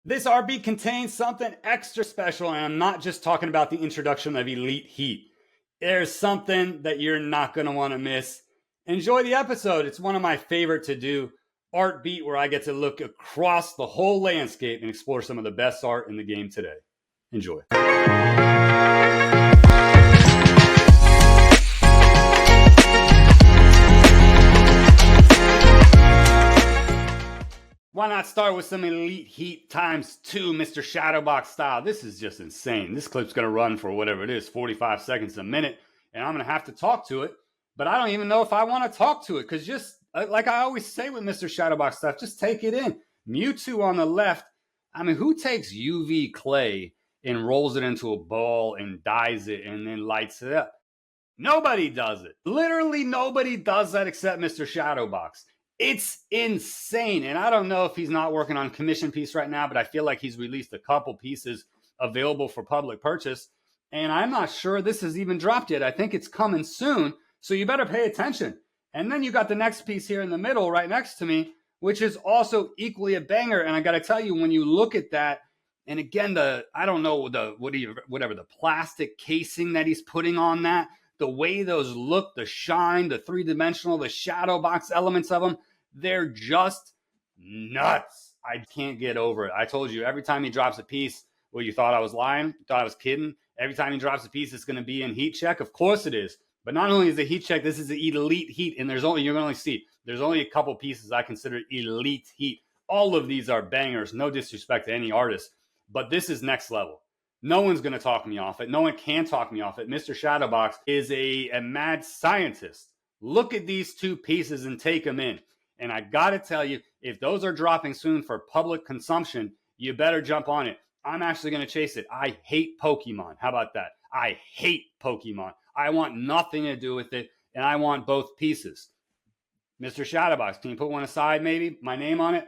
This art beat contains something extra special, and I'm not just talking about the introduction of Elite Heat. There's something that you're not going to want to miss. Enjoy the episode. It's one of my favorite to do art beat where I get to look across the whole landscape and explore some of the best art in the game today. Enjoy. Why not start with some Elite Heat ×2 Mr. Shadowbox style? This is just insane. This clip's going to run for whatever it is, 45 seconds a minute, and I'm going to have to talk to it, but I don't even know if I want to talk to it, because just like I always say with Mr. Shadowbox stuff, just take it in. Mewtwo on the left, I mean, who takes UV clay and rolls it into a ball and dyes it and then lights it up? Nobody does it. Literally nobody does that except Mr. Shadowbox. It's insane. And I don't know if he's not working on a commission piece right now, but I feel like he's released a couple pieces available for public purchase. And I'm not sure this has even dropped yet. I think it's coming soon. So you better pay attention. And then you got the next piece here in the middle right next to me, which is also equally a banger. And I got to tell you, when you look at that, and again, I don't know, whatever the plastic casing that he's putting on that, the way those look, the shine, the three-dimensional, the shadow box elements of them, they're just nuts. I can't get over it. I told you, every time he drops a piece, well, you thought I was lying? You thought I was kidding? Every time he drops a piece, it's going to be in heat check? Of course it is. But not only is it heat check, this is the Elite Heat, and you're going to only see, there's only a couple pieces I consider Elite Heat. All of these are bangers, no disrespect to any artist, but this is next level. No one's going to talk me off it. No one can talk me off it. Mr. Shadowbox is a mad scientist. Look at these two pieces and take them in. And I got to tell you, if those are dropping soon for public consumption, you better jump on it. I'm actually going to chase it. I hate Pokemon. How about that? I hate Pokemon. I want nothing to do with it, and I want both pieces. Mr. Shadowbox, can you put one aside maybe? My name on it?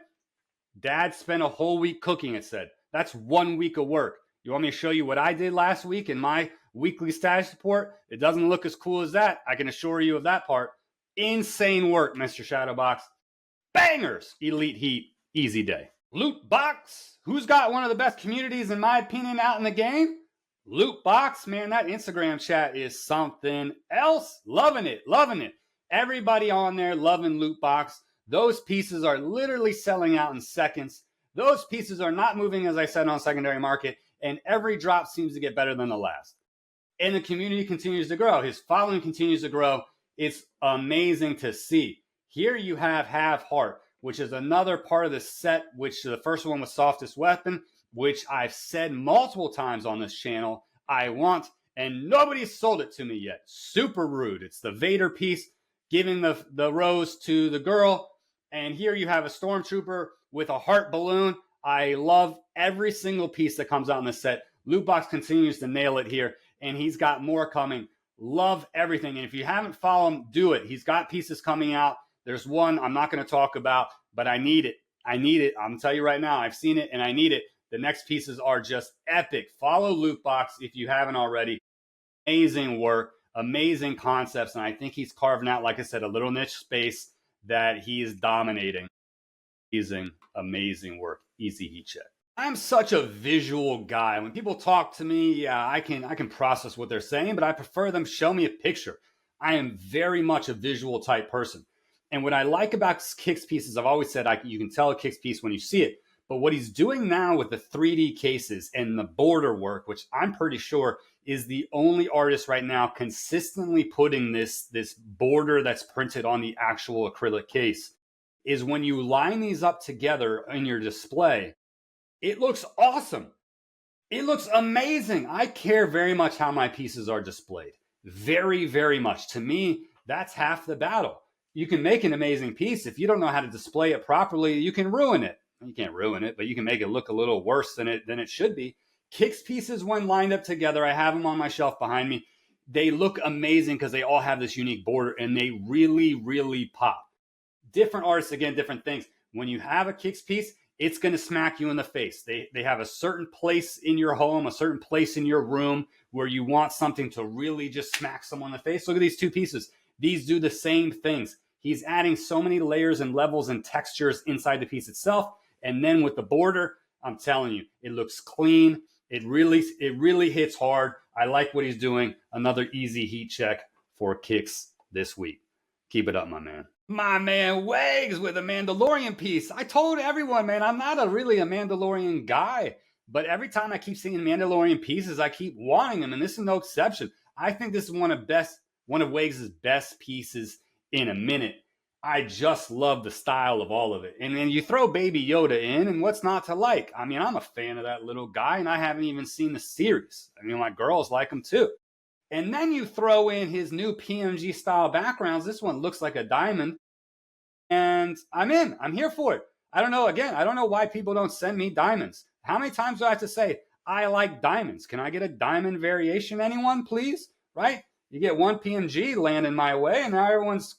Dad spent a whole week cooking, it said. That's 1 week of work. You want me to show you what I did last week in my weekly status report? It doesn't look as cool as that. I can assure you of that part. Insane work, Mr. Shadowbox. Bangers! Elite Heat, easy day. Loot Box. Who's got one of the best communities, in my opinion, out in the game? Loot Box, man, that Instagram chat is something else. Loving it, loving it. Everybody on there loving Loot Box. Those pieces are literally selling out in seconds. Those pieces are not moving, as I said, on secondary market, and every drop seems to get better than the last. And the community continues to grow. His following continues to grow. It's amazing to see. Here you have Have Heart, which is another part of the set, which the first one was Softest Weapon, which I've said multiple times on this channel I want, and nobody's sold it to me yet. Super rude. It's the Vader piece, giving the rose to the girl. And here you have a Stormtrooper with a heart balloon. I love every single piece that comes out in this set. Lootbox continues to nail it here, and he's got more coming. Love everything. And if you haven't followed him, do it. He's got pieces coming out. There's one I'm not going to talk about, but I need it. I need it. I'm going to tell you right now, I've seen it and I need it. The next pieces are just epic. Follow Lootbox if you haven't already. Amazing work, amazing concepts, and I think he's carving out, like I said, a little niche space that he is dominating. Amazing work. Easy heat check. I'm such a visual guy. When people talk to me, yeah, I can process what they're saying, but I prefer them show me a picture. I am very much a visual type person. And what I like about Kick's pieces, I've always said you can tell a Kick's piece when you see it. But what he's doing now with the 3D cases and the border work, which I'm pretty sure is the only artist right now consistently putting this border that's printed on the actual acrylic case, is when you line these up together in your display, it looks awesome. It looks amazing. I care very much how my pieces are displayed. Very, very much. To me, that's half the battle. You can make an amazing piece. If you don't know how to display it properly, you can ruin it. You can't ruin it, but you can make it look a little worse than it should be. Kick's pieces, when lined up together, I have them on my shelf behind me. They look amazing because they all have this unique border, and they really, really pop. Different artists, again, different things. When you have a Kick's piece, it's going to smack you in the face. They have a certain place in your home, a certain place in your room where you want something to really just smack someone in the face. Look at these two pieces. These do the same things. He's adding so many layers and levels and textures inside the piece itself. And then with the border, I'm telling you, it looks clean. It really hits hard. I like what he's doing. Another easy heat check for kicks this week. Keep it up, my man. My man Wags with a Mandalorian piece. I told everyone, man, I'm not really a Mandalorian guy, but every time I keep seeing Mandalorian pieces, I keep wanting them, and this is no exception. I think this is one of Wags' best pieces in a minute. I just love the style of all of it. And then you throw Baby Yoda in, and what's not to like? I mean, I'm a fan of that little guy, and I haven't even seen the series. I mean, my girls like him too. And then you throw in his new PMG style backgrounds. This one looks like a diamond. And I'm in. I'm here for it. I don't know. Again, I don't know why people don't send me diamonds. How many times do I have to say, I like diamonds? Can I get a diamond variation, anyone, please? Right? You get one PMG landing my way, and now everyone's,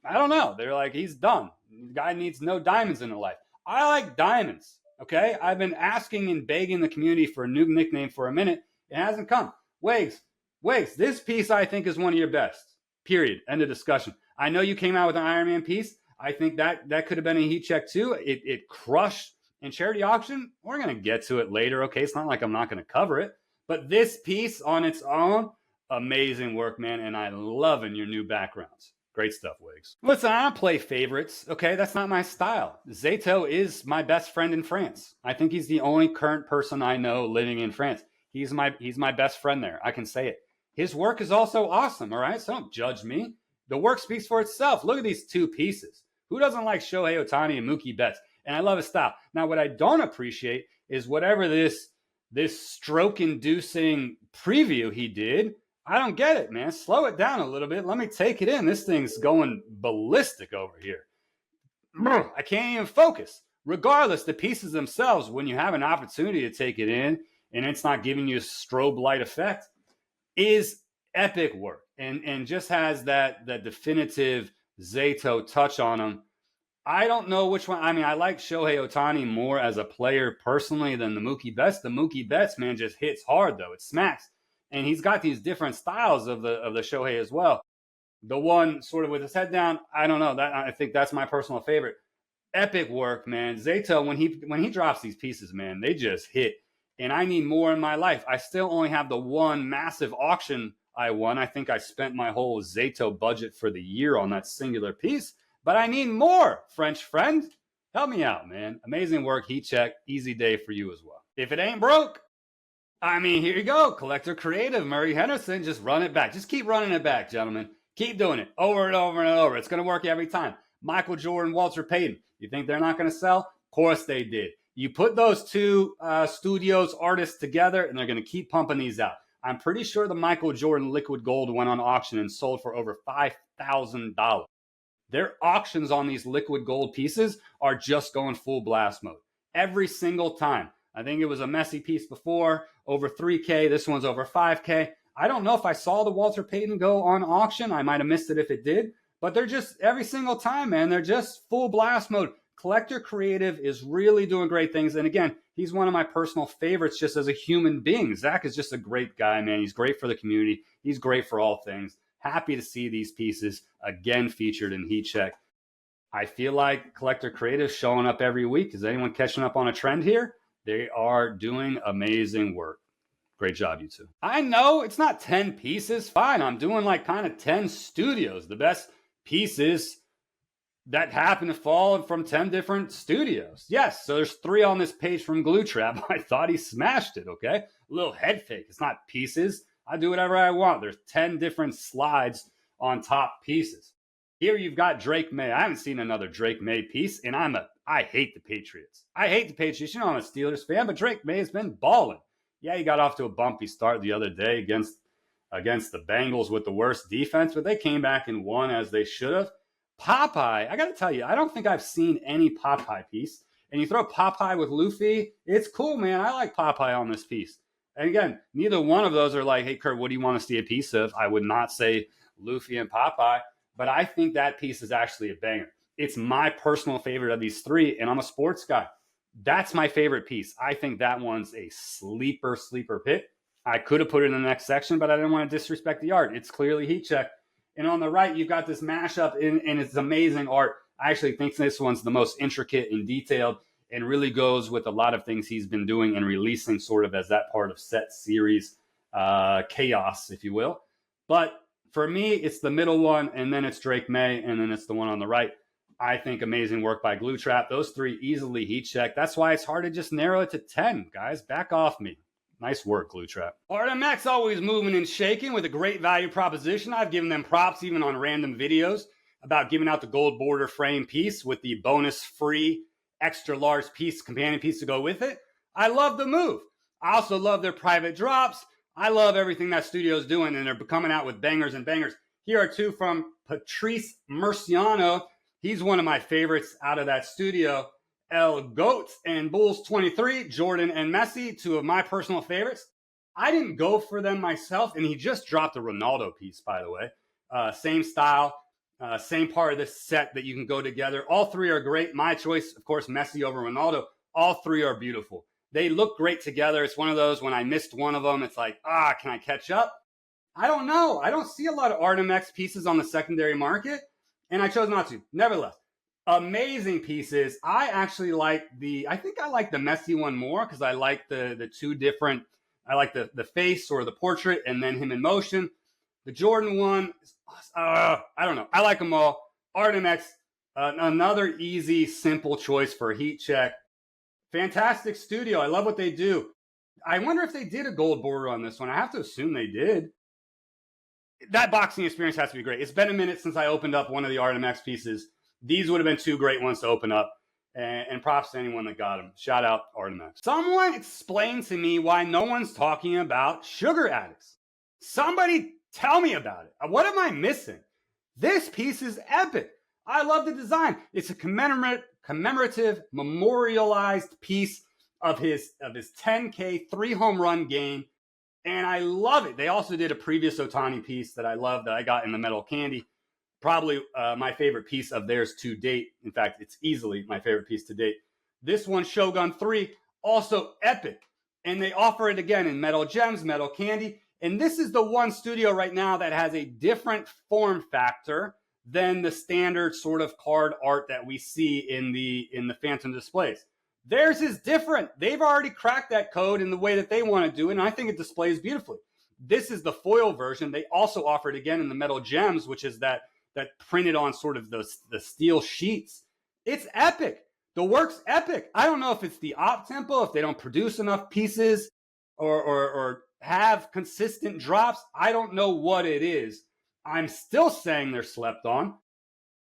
I don't know. They're like, he's done. The guy needs no diamonds in their life. I like diamonds. Okay? I've been asking and begging the community for a new nickname for a minute. It hasn't come. Wags, this piece I think is one of your best. Period. End of discussion. I know you came out with an Iron Man piece. I think that could have been a heat check too. It crushed in charity auction. We're going to get to it later. Okay, it's not like I'm not going to cover it. But this piece on its own, amazing work, man. And I loving your new backgrounds. Great stuff, Wags. Listen, I don't play favorites. Okay, that's not my style. Zato is my best friend in France. I think he's the only current person I know living in France. He's my best friend there. I can say it. His work is also awesome. All right, so don't judge me. The work speaks for itself. Look at these two pieces. Who doesn't like Shohei Ohtani and Mookie Betts? And I love his style. Now, what I don't appreciate is whatever this stroke-inducing preview he did. I don't get it, man. Slow it down a little bit. Let me take it in. This thing's going ballistic over here. I can't even focus. Regardless, the pieces themselves, when you have an opportunity to take it in and it's not giving you a strobe light effect, is epic work and just has that definitive Zato touch on him. I don't know which one. I mean, I like Shohei Ohtani more as a player personally than the Mookie Betts. The Mookie Betts, man, just hits hard, though. It smacks. And he's got these different styles of the Shohei as well. The one sort of with his head down, I don't know. I think that's my personal favorite. Epic work, man. Zato, when he drops these pieces, man, they just hit. And I need more in my life. I still only have the one massive auction I won. I think I spent my whole Zato budget for the year on that singular piece. But I need more, French friend. Help me out, man. Amazing work. Heat check. Easy day for you as well. If it ain't broke, I mean, here you go. Collector Creative, Murray Henderson. Just run it back. Just keep running it back, gentlemen. Keep doing it over and over and over. It's going to work every time. Michael Jordan, Walter Payton. You think they're not going to sell? Of course they did. You put those two studios artists together, and they're going to keep pumping these out. I'm pretty sure the Michael Jordan liquid gold went on auction and sold for over $5,000. Their auctions on these liquid gold pieces are just going full blast mode every single time. I think it was a messy piece before, over 3K. This one's over 5K. I don't know if I saw the Walter Payton go on auction. I might have missed it if it did. But they're just, every single time, man, they're just full blast mode. Collector Creative is really doing great things. And again, he's one of my personal favorites just as a human being. Zach is just a great guy, man. He's great for the community. He's great for all things. Happy to see these pieces again featured in Heat Check. I feel like Collector Creative showing up every week. Is anyone catching up on a trend here? They are doing amazing work. Great job, you two. I know it's not 10 pieces. Fine, I'm doing like kind of 10 studios. The best pieces that happen to fall from 10 different studios. Yes, so there's 3 on this page from Glue Trap. I thought he smashed it, okay? A little head fake. It's not pieces. I do whatever I want. There's 10 different slides on top pieces. Here you've got Drake May. I haven't seen another Drake May piece, and I hate the Patriots. I hate the Patriots. You know I'm a Steelers fan, but Drake May has been balling. Yeah, he got off to a bumpy start the other day against the Bengals with the worst defense, but they came back and won as they should have. Popeye, I got to tell you, I don't think I've seen any Popeye piece. And you throw Popeye with Luffy, it's cool, man. I like Popeye on this piece. And again, neither one of those are like, hey, Kurt, what do you want to see a piece of? I would not say Luffy and Popeye, but I think that piece is actually a banger. It's my personal favorite of these 3, and I'm a sports guy. That's my favorite piece. I think that one's a sleeper pick. I could have put it in the next section, but I didn't want to disrespect the art. It's clearly Heat Check. And on the right, you've got this mashup, and it's amazing art. I actually think this one's the most intricate and detailed. and really goes with a lot of things he's been doing and releasing sort of as that part of set series chaos, if you will. But for me, it's the middle one, and then it's Drake May, and then it's the one on the right. I think amazing work by Glue Trap. Those three easily heat check. That's why it's hard to just narrow it to 10, guys. Back off me. Nice work, Glue Trap. ArtMX always moving and shaking with a great value proposition. I've given them props even on random videos about giving out the gold border frame piece with the bonus free extra large piece, companion piece to go with it. I love the move. I also love their private drops. I love everything that studio's doing, and they're coming out with bangers and bangers. Here are two from Patrice Murciano. He's one of my favorites out of that studio. El Goat and Bulls 23, Jordan and Messi, two of my personal favorites. I didn't go for them myself, and he just dropped a Ronaldo piece, by the way. Same style, same part of this set that you can go together. All three are great. My choice, of course, Messi over Ronaldo. All three are beautiful. They look great together. It's one of those, when I missed one of them, it's like, can I catch up? I don't know. I don't see a lot of ArtMX pieces on the secondary market, and I chose not to. Nevertheless, amazing pieces. I actually like I think I like the Messi one more because I like the two different, I like the face or the portrait and then him in motion. The Jordan one, I don't know. I like them all. ArtMX, another easy, simple choice for a heat check. Fantastic studio. I love what they do. I wonder if they did a gold border on this one. I have to assume they did. That boxing experience has to be great. It's been a minute since I opened up one of the ArtMX pieces. These would have been two great ones to open up. And props to anyone that got them. Shout out ArtMX. Someone explain to me why no one's talking about Sugar Addicts. Somebody tell me about it. What am I missing? This piece is epic. I love the design. It's a commemorative, memorialized piece of his 10K 3 home run game. And I love it. They also did a previous Ohtani piece that I love that I got in the metal candy. Probably my favorite piece of theirs to date. In fact, it's easily my favorite piece to date. This one, Shogun 3, also epic. And they offer it again in metal gems, metal candy. And this is the one studio right now that has a different form factor than the standard sort of card art that we see in the Phantom displays. Theirs is different. They've already cracked that code in the way that they want to do it, and I think it displays beautifully. This is the foil version. They also offer it again in the metal gems, which is that printed on sort of the steel sheets. It's epic. The work's epic. I don't know if it's the op tempo, if they don't produce enough pieces or have consistent drops. I don't know what it is. I'm still saying they're slept on.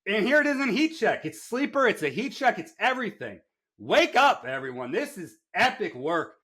And here it is in heat check. It's sleeper. It's a heat check. It's everything. Wake up, everyone. This is epic work.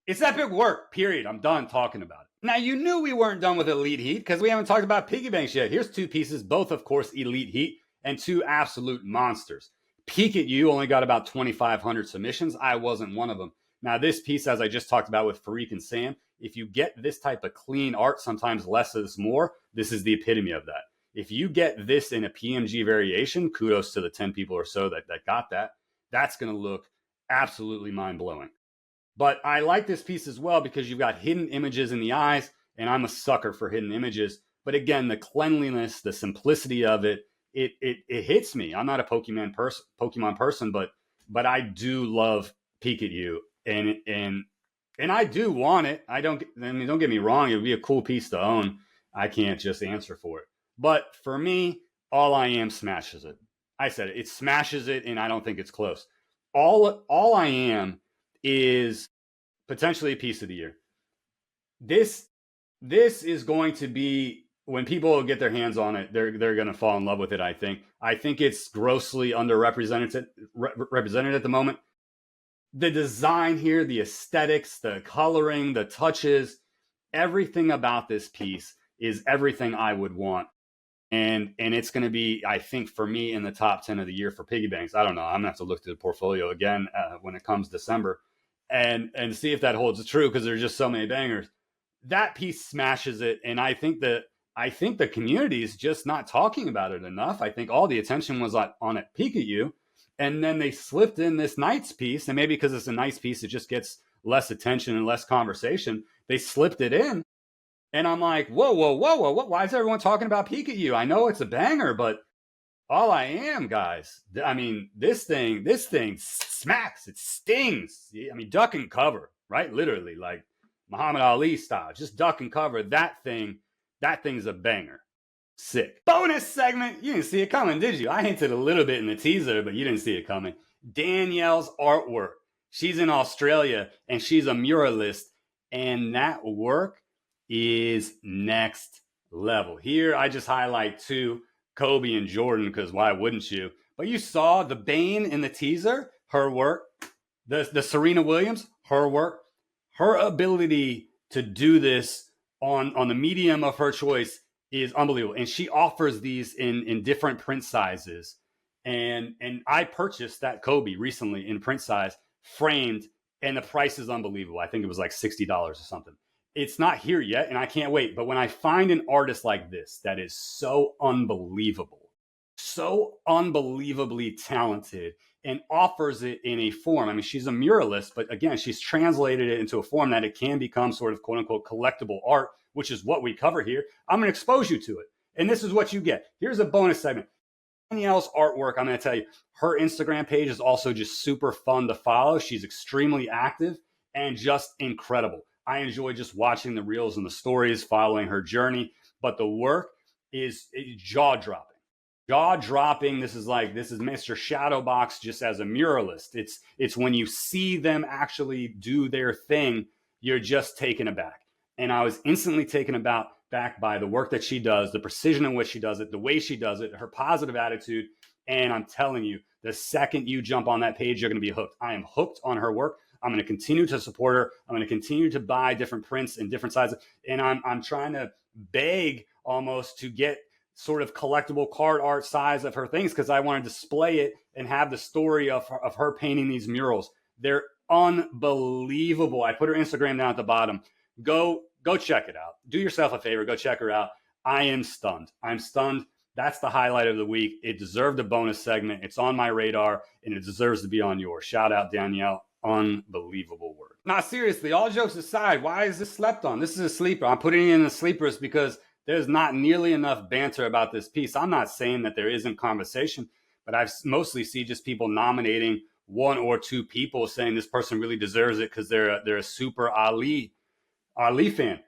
It's epic work, period. I'm done talking about it. Now, you knew we weren't done with Elite Heat because we haven't talked about Piggybanx yet. Here's two pieces, both, of course, Elite Heat, and two absolute monsters. Peek at You only got about 2,500 submissions. I wasn't one of them. Now, this piece, as I just talked about with Farik and Sam, if you get this type of clean art, sometimes less is more. This is the epitome of that. If you get this in a PMG variation, kudos to the 10 people or so that got that. That's going to look absolutely mind-blowing. But I like this piece as well because you've got hidden images in the eyes, and I'm a sucker for hidden images. But again, the cleanliness, the simplicity of it, it hits me. I'm not a Pokemon person, but I do love Peek at You, and I do want it. Don't get me wrong. It would be a cool piece to own. I can't just answer for it. But for me, All I Am smashes it. I said it. It smashes it, and I don't think it's close. All I Am is potentially a piece of the year. This is going to be, when people get their hands on it, they're going to fall in love with it. I think it's grossly underrepresented represented at the moment. The design here, the aesthetics, the coloring, the touches, everything about this piece is everything I would want. And it's going to be, I think, for me, in the top 10 of the year for Piggybanx. I don't know. I'm going to have to look through the portfolio again when it comes December and see if that holds true, because there's just so many bangers. That piece smashes it. And I think the community is just not talking about it enough. I think all the attention was on it, Peek at You. And then they slipped in this Knights piece. And maybe because it's a nice piece, it just gets less attention and less conversation. They slipped it in. And I'm like, whoa. Why is everyone talking about Peek at You? I know it's a banger, but All I am, guys. I mean, this thing smacks. It stings. I mean, duck and cover, right? Literally, like Muhammad Ali style. Just duck and cover. That thing's a banger. Sick. Bonus segment. You didn't see it coming, did you? I hinted a little bit in the teaser, but you didn't see it coming. Danielle's artwork. She's in Australia and she's a muralist, and that work is next level. Here, I just highlight two, Kobe and Jordan, because why wouldn't you? But you saw the Bane in the teaser, her work. The Serena Williams, her work. Her ability to do this on the medium of her choice is unbelievable. And she offers these in different print sizes. And I purchased that Kobe recently in print size, framed, and the price is unbelievable. I think it was like $60 or something. It's not here yet, and I can't wait. But when I find an artist like this that is so unbelievable, so unbelievably talented, and offers it in a form. I mean, she's a muralist, but again, she's translated it into a form that it can become sort of quote unquote collectible art, which is what we cover here. I'm going to expose you to it. And this is what you get. Here's a bonus segment. Danielle's artwork, I'm going to tell you, her Instagram page is also just super fun to follow. She's extremely active and just incredible. I enjoy just watching the reels and the stories, following her journey, but the work is jaw-dropping. Jaw-dropping. This is Mr. Shadowbox just as a muralist. It's when you see them actually do their thing, you're just taken aback. And I was instantly taken aback by the work that she does, the precision in which she does it, the way she does it, her positive attitude. And I'm telling you, the second you jump on that page, you're going to be hooked. I am hooked on her work. I'm going to continue to support her. I'm going to continue to buy different prints in different sizes. And I'm trying to beg almost to get sort of collectible card art size of her things, because I want to display it and have the story of her painting these murals. They're unbelievable. I put her Instagram down at the bottom. Go check it out. Do yourself a favor. Go check her out. I am stunned. I'm stunned. That's the highlight of the week. It deserved a bonus segment. It's on my radar, and it deserves to be on yours. Shout out, Danielle. Unbelievable work. Now, seriously, all jokes aside, why is this slept on? This is a sleeper. I'm putting it in the sleepers because there's not nearly enough banter about this piece. I'm not saying that there isn't conversation, but I mostly see just people nominating one or two people saying this person really deserves it because they're a super Ali fan.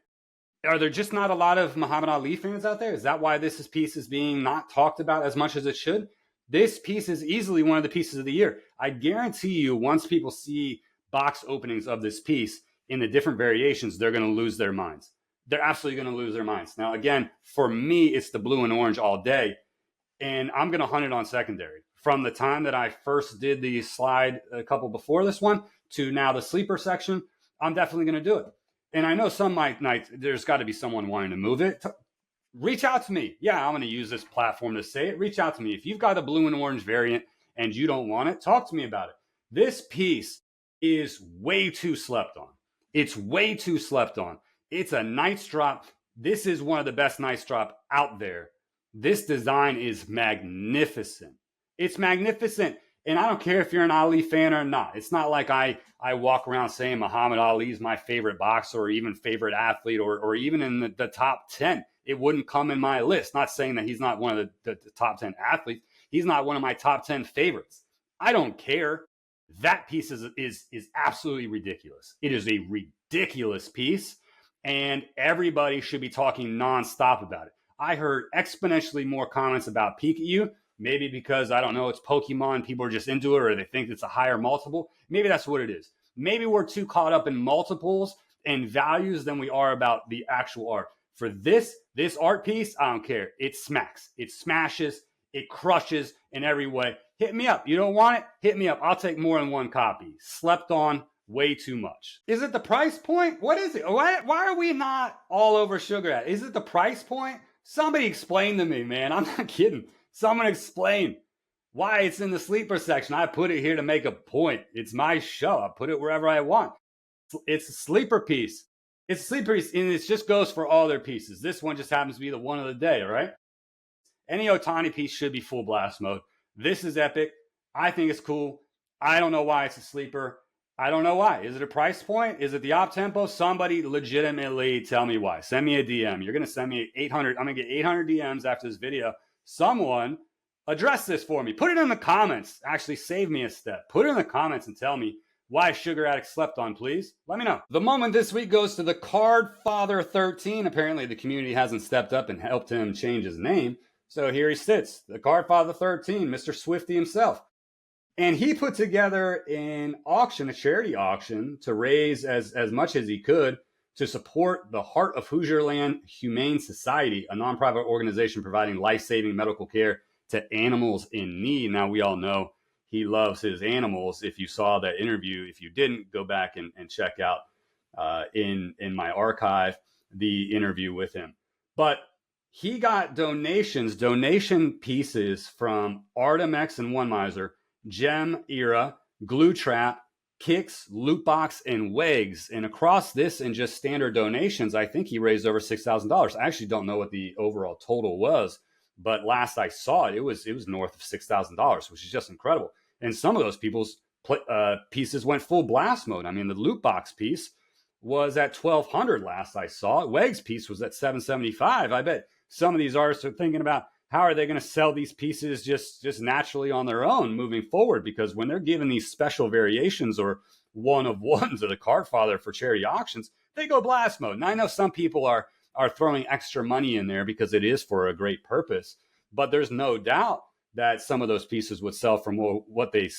Are there just not a lot of Muhammad Ali fans out there? Is that why this piece is being not talked about as much as it should? This piece is easily one of the pieces of the year. I guarantee you, once people see box openings of this piece in the different variations, they're going to lose their minds. They're absolutely going to lose their minds. Now, again, for me, it's the blue and orange all day, and I'm going to hunt it on secondary. From the time that I first did the slide a couple before this one to now the sleeper section, I'm definitely going to do it. And I know some nights there's got to be someone wanting to move it. Reach out to me. Yeah, I'm going to use this platform to say it. Reach out to me. If you've got a blue and orange variant and you don't want it, talk to me about it. This piece is way too slept on. It's way too slept on. It's a nice drop. This is one of the best nice drop out there. This design is magnificent. It's magnificent. And I don't care if you're an Ali fan or not. It's not like I walk around saying Muhammad Ali is my favorite boxer or even favorite athlete or even in the top 10. It wouldn't come in my list. Not saying that he's not one of the top 10 athletes. He's not one of my top 10 favorites. I don't care. That piece is absolutely ridiculous. It is a ridiculous piece, and everybody should be talking nonstop about it. I heard exponentially more comments about Pikachu, maybe because, I don't know, it's Pokemon, people are just into it, or they think it's a higher multiple. Maybe that's what it is. Maybe we're too caught up in multiples and values than we are about the actual art. For this art piece, I don't care. It smacks. It smashes. It crushes in every way. Hit me up. You don't want it? Hit me up. I'll take more than one copy. Slept on way too much. Is it the price point? What is it? Why are we not all over sugar at? Is it the price point? Somebody explain to me, man. I'm not kidding. Someone explain why it's in the sleeper section. I put it here to make a point. It's my show. I put it wherever I want. It's a sleeper piece. It's a sleeper piece, and it just goes for all their pieces. This one just happens to be the one of the day, all right? Any Otani piece should be full blast mode. This is epic. I think it's cool. I don't know why it's a sleeper. I don't know why. Is it a price point? Is it the op tempo? Somebody legitimately tell me why. Send me a DM. You're going to send me 800. I'm going to get 800 DMs after this video. Someone Address this for me. Put it in the comments. Actually, save me a step. Put it in the comments and tell me why Sugar Addict slept on, please. Let me know. The moment this week goes to the Cardfather 13. Apparently, the community hasn't stepped up and helped him change his name. So here he sits, the Cardfather 13, Mr. Swifty himself. And he put together an auction, a charity auction, to raise as much as he could to support the Heart of Hoosierland Humane Society, a nonprofit organization providing life-saving medical care to animals in need. Now, we all know he loves his animals. If you saw that interview, if you didn't, go back and check out in my archive the interview with him. But he got donation pieces from ArtMX and One Miser, Gem Era, Glue Trap, Kicks, Lootbox, and Wags. And across this and just standard donations, I think he raised over $6,000. I actually don't know what the overall total was, but last I saw it, it was north of $6,000, which is just incredible. And some of those people's pieces went full blast mode. I mean, the Lootbox piece was at $1,200 last I saw it. Wags piece was at $775. I bet some of these artists are thinking about how are they going to sell these pieces just naturally on their own moving forward, because when they're giving these special variations or one of ones of the Cardfather for charity auctions, they go blast mode. And I know some people are throwing extra money in there because it is for a great purpose, but there's no doubt that some of those pieces would sell for more, what they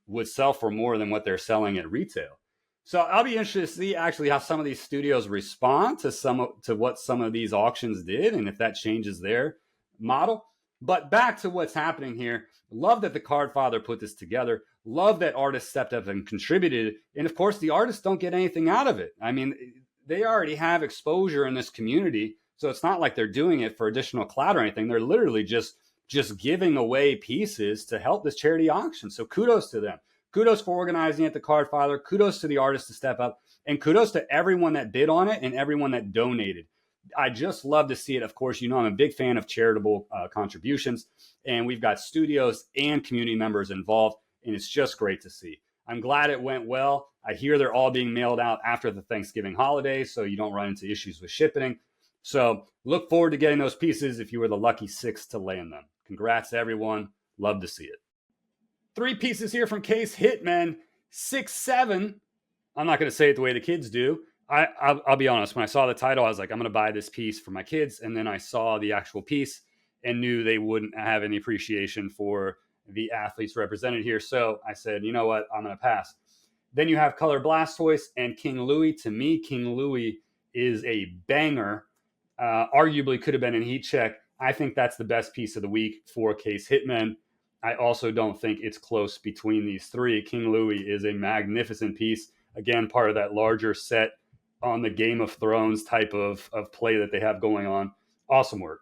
would sell for more than what they're selling at retail. So I'll be interested to see actually how some of these studios respond to what some of these auctions did, and if that changes their model. But back to what's happening here. Love that the Cardfather put this together. Love that artists stepped up and contributed. And of course, the artists don't get anything out of it. I mean, they already have exposure in this community, so it's not like they're doing it for additional clout or anything. They're literally just giving away pieces to help this charity auction. So kudos to them. Kudos for organizing it, the Cardfather. Kudos to the artists to step up. And kudos to everyone that bid on it and everyone that donated. I just love to see it. Of course, you know I'm a big fan of charitable contributions, and we've got studios and community members involved, and it's just great to see. I'm glad it went well. I hear they're all being mailed out after the Thanksgiving holiday, so you don't run into issues with shipping. So look forward to getting those pieces if you were the lucky 6 to land them. Congrats to everyone. Love to see it. 3 pieces here from Case Hitman, 6-7. I'm not going to say it the way the kids do. I'll be honest. When I saw the title, I was like, I'm going to buy this piece for my kids. And then I saw the actual piece and knew they wouldn't have any appreciation for the athletes represented here. So I said, you know what? I'm going to pass. Then you have Color Blastoise and King Louie. To me, King Louie is a banger. Arguably could have been in heat check. I think that's the best piece of the week for Case Hitman. I also don't think it's close between these 3. King Louie is a magnificent piece. Again, part of that larger set on the Game of Thrones type of play that they have going on. Awesome work.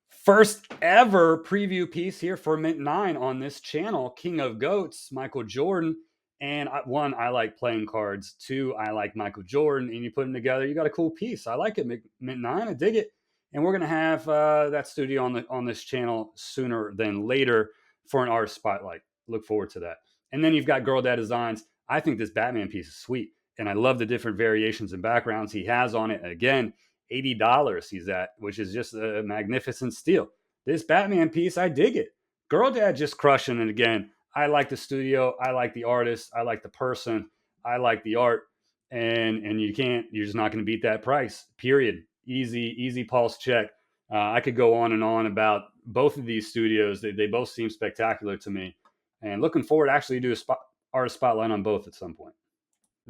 First ever preview piece here for Mint 9 on this channel, King of Goats, Michael Jordan. And 1, I like playing cards. 2, I like Michael Jordan. And you put them together, you got a cool piece. I like it, Mint 9. I dig it. And we're going to have that studio on this channel sooner than later for an artist spotlight. Look forward to that. And then you've got Girl Dad Designs. I think this Batman piece is sweet. And I love the different variations and backgrounds he has on it. Again, $80 he's at, which is just a magnificent steal. This Batman piece, I dig it. Girl Dad just crushing it again. I like the studio. I like the artist. I like the person. I like the art. And you're just not going to beat that price, period. Easy pulse check. I could go on and on about both of these studios. They both seem spectacular to me. And looking forward to actually do a artist spotlight on both at some point.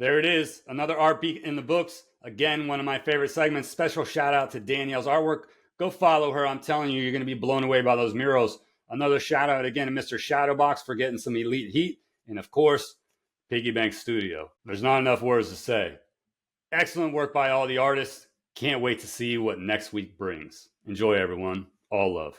There it is, another art beat in the books. Again, one of my favorite segments. Special shout out to Danielle's artwork. Go follow her. I'm telling you, you're going to be blown away by those murals. Another shout out again to Mr. Shadowbox for getting some elite heat. And of course, Piggybanx Studio. There's not enough words to say. Excellent work by all the artists. Can't wait to see what next week brings. Enjoy, everyone. All love.